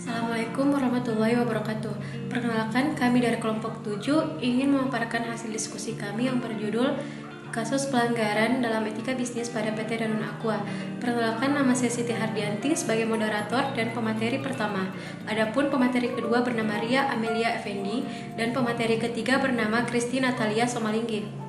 Assalamualaikum warahmatullahi wabarakatuh. Perkenalkan, kami dari kelompok 7 ingin memaparkan hasil diskusi kami yang berjudul Kasus Pelanggaran dalam Etika Bisnis pada PT Danone Aqua. Perkenalkan, nama saya Siti Hardianti sebagai moderator dan pemateri pertama. Adapun pemateri kedua bernama Ria Amelia Effendi dan pemateri ketiga bernama Kristi Natalia Somalinggi.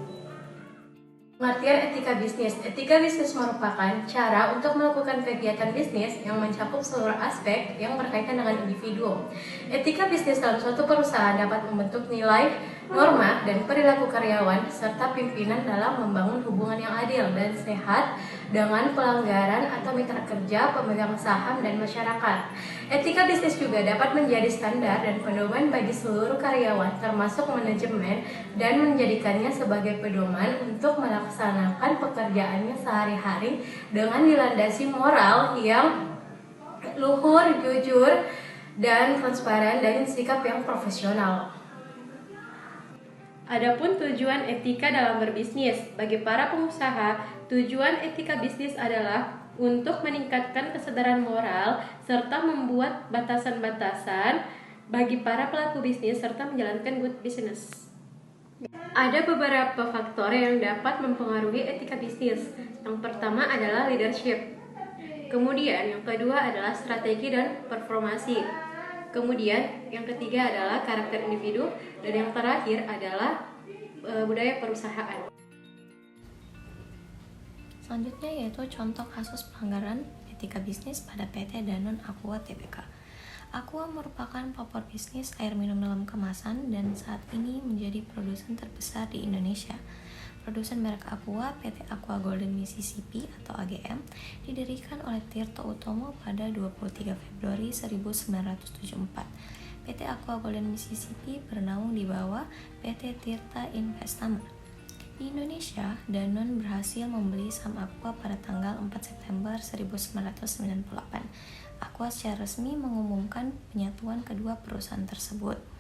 Pengertian etika bisnis. Etika bisnis merupakan cara untuk melakukan kegiatan bisnis yang mencakup seluruh aspek yang berkaitan dengan individu. Etika bisnis dalam suatu perusahaan dapat membentuk nilai, norma, dan perilaku karyawan serta pimpinan dalam membangun hubungan yang adil dan sehat dengan pelanggaran atau mitra kerja, pemegang saham, dan masyarakat. Etika bisnis juga dapat menjadi standar dan pedoman bagi seluruh karyawan termasuk manajemen dan menjadikannya sebagai pedoman untuk melaksanakan pekerjaannya sehari-hari dengan dilandasi moral yang luhur, jujur, dan transparan dan sikap yang profesional. Adapun tujuan etika dalam berbisnis, bagi para pengusaha, tujuan etika bisnis adalah untuk meningkatkan kesadaran moral serta membuat batasan-batasan bagi para pelaku bisnis serta menjalankan good business. Ada beberapa faktor yang dapat mempengaruhi etika bisnis. Yang pertama adalah leadership. Kemudian yang kedua adalah strategi dan performasi. Kemudian yang ketiga adalah karakter individu dan yang terakhir adalah budaya perusahaan. Selanjutnya yaitu contoh kasus pelanggaran etika bisnis pada PT Danone Aqua Tbk. Aqua merupakan pelopor bisnis air minum dalam kemasan dan saat ini menjadi produsen terbesar di Indonesia. Produsen merek Aqua, PT Aqua Golden Mississippi atau AGM, didirikan oleh Tirto Utomo pada 23 Februari 1974. PT Aqua Golden Mississippi bernaung di bawah PT Tirta Investama. Di Indonesia, Danone berhasil membeli saham Aqua pada tanggal 4 September 1998. Aqua secara resmi mengumumkan penyatuan kedua perusahaan tersebut.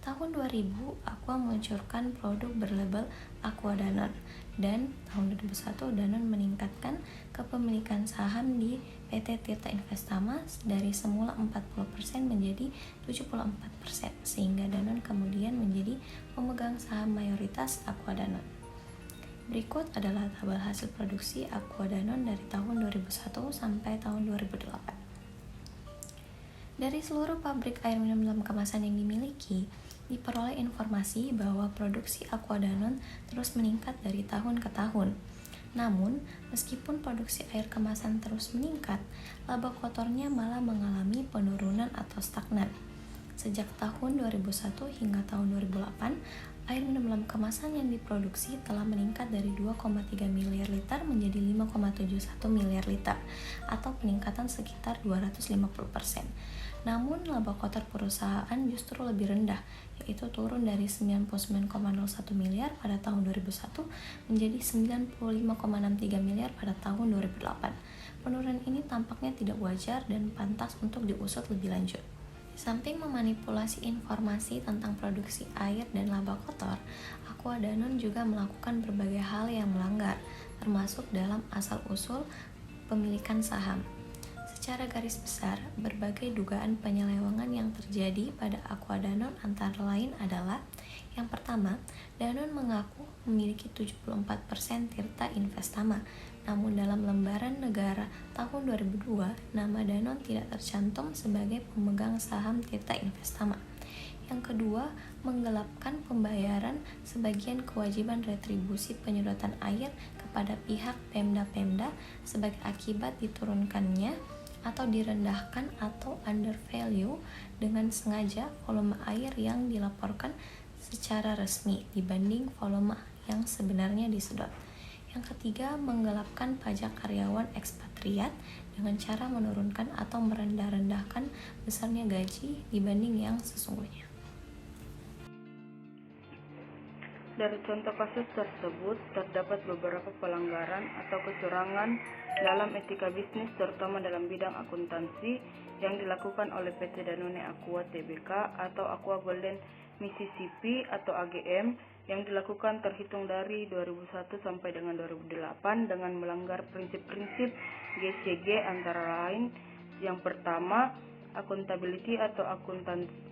Tahun 2000, Aqua meluncurkan produk berlabel Aqua Danone dan tahun 2001 Danone meningkatkan kepemilikan saham di PT Tirta Investama dari semula 40% menjadi 74% sehingga Danone kemudian menjadi pemegang saham mayoritas Aqua Danone. Berikut adalah tabel hasil produksi Aqua Danone dari tahun 2001 sampai tahun 2008. Dari seluruh pabrik air minum dalam kemasan yang dimiliki, diperoleh informasi bahwa produksi Aqua Danone terus meningkat dari tahun ke tahun. Namun, meskipun produksi air kemasan terus meningkat, laba kotornya malah mengalami penurunan atau stagnan. Sejak tahun 2001 hingga tahun 2008, air minum dalam kemasan yang diproduksi telah meningkat dari 2,3 miliar liter menjadi 5,71 miliar liter atau peningkatan sekitar 250%. Namun laba kotor perusahaan justru lebih rendah, yaitu turun dari 99,01 miliar pada tahun 2001 menjadi 95,63 miliar pada tahun 2008. Penurunan ini tampaknya tidak wajar dan pantas untuk diusut lebih lanjut. Di samping memanipulasi informasi tentang produksi air dan laba kotor, Aqua Danone juga melakukan berbagai hal yang melanggar, termasuk dalam asal-usul pemilikan saham. Secara garis besar, berbagai dugaan penyelewengan yang terjadi pada Aqua Danone antara lain adalah: yang pertama, Danone mengaku memiliki 74% Tirta Investama, namun dalam lembaran negara tahun 2002, nama Danone tidak tercantum sebagai pemegang saham Tirta Investama. Yang kedua, menggelapkan pembayaran sebagian kewajiban retribusi penyedotan air kepada pihak Pemda-Pemda sebagai akibat diturunkannya atau direndahkan atau undervalue dengan sengaja volume air yang dilaporkan secara resmi dibanding volume yang sebenarnya disedot. Yang ketiga, menggelapkan pajak karyawan ekspatriat dengan cara menurunkan atau merendah-rendahkan besarnya gaji dibanding yang sesungguhnya. Dari contoh kasus tersebut, terdapat beberapa pelanggaran atau kecurangan dalam etika bisnis, terutama dalam bidang akuntansi, yang dilakukan oleh PT Danone Aqua Tbk atau Aqua Golden Mississippi atau AGM, yang dilakukan terhitung dari 2001 sampai dengan 2008 dengan melanggar prinsip-prinsip GCG antara lain: yang pertama accountability atau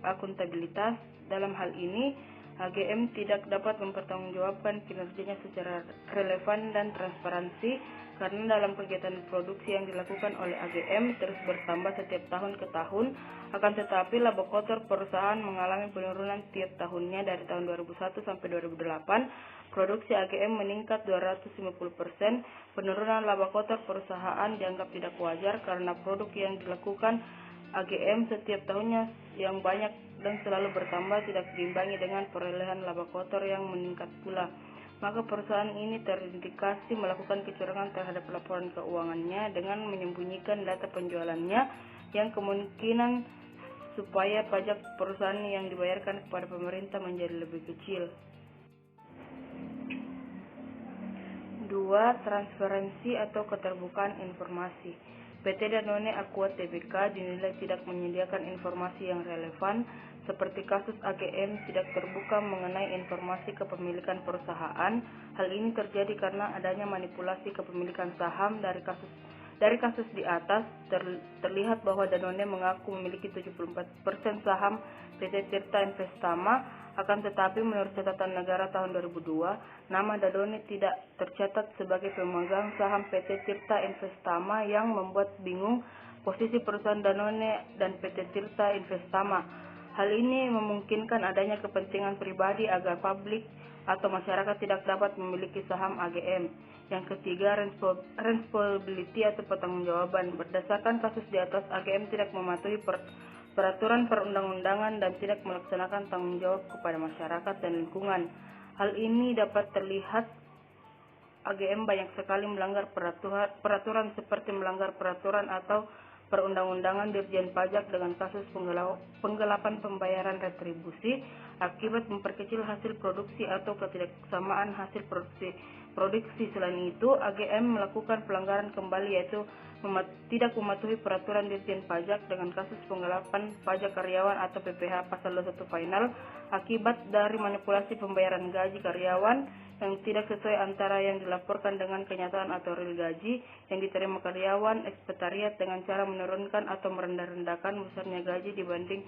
akuntabilitas. Dalam hal ini, AGM tidak dapat mempertanggungjawabkan kinerjanya secara relevan dan transparansi karena dalam kegiatan produksi yang dilakukan oleh AGM terus bertambah setiap tahun ke tahun. Akan tetapi laba kotor perusahaan mengalami penurunan tiap tahunnya. Dari tahun 2001 sampai 2008, produksi AGM meningkat 250%. Penurunan laba kotor perusahaan dianggap tidak wajar karena produk yang dilakukan AGM setiap tahunnya yang banyak dan selalu bertambah tidak diimbangi dengan perolehan laba kotor yang meningkat pula. Maka perusahaan ini terindikasi melakukan kecurangan terhadap laporan keuangannya dengan menyembunyikan data penjualannya yang kemungkinan supaya pajak perusahaan yang dibayarkan kepada pemerintah menjadi lebih kecil. 2. Transparansi atau keterbukaan informasi. PT Danone Aqua Tbk dinilai tidak menyediakan informasi yang relevan, seperti kasus AGM tidak terbuka mengenai informasi kepemilikan perusahaan. Hal ini terjadi karena adanya manipulasi kepemilikan saham. Dari kasus di atas terlihat bahwa Danone mengaku memiliki 74% saham PT Tirta Investama, akan tetapi menurut catatan negara tahun 2002, nama Danone tidak tercatat sebagai pemegang saham PT Tirta Investama yang membuat bingung posisi perusahaan Danone dan PT Tirta Investama. Hal ini memungkinkan adanya kepentingan pribadi agar publik atau masyarakat tidak dapat memiliki saham AGM. Yang ketiga, responsibility atau pertanggungjawaban. Berdasarkan kasus di atas, AGM tidak mematuhi peraturan perundang-undangan dan tidak melaksanakan tanggung jawab kepada masyarakat dan lingkungan. Hal ini dapat terlihat AGM banyak sekali melanggar peraturan seperti melanggar peraturan atau perundang-undangan Dirjen Pajak dengan kasus penggelapan pembayaran retribusi akibat memperkecil hasil produksi atau ketidaksamaan hasil produksi. Selain itu, AGM melakukan pelanggaran kembali yaitu tidak mematuhi peraturan Dirjen Pajak dengan kasus penggelapan pajak karyawan atau PPh pasal 21 final akibat dari manipulasi pembayaran gaji karyawan yang tidak sesuai antara yang dilaporkan dengan kenyataan atau real gaji yang diterima karyawan ekspektariat dengan cara menurunkan atau merendah-rendahkan besarnya gaji dibanding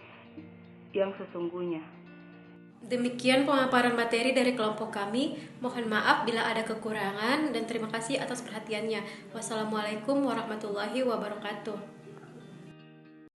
yang sesungguhnya. Demikian pemaparan materi dari kelompok kami. Mohon maaf bila ada kekurangan dan terima kasih atas perhatiannya. Wassalamualaikum warahmatullahi wabarakatuh.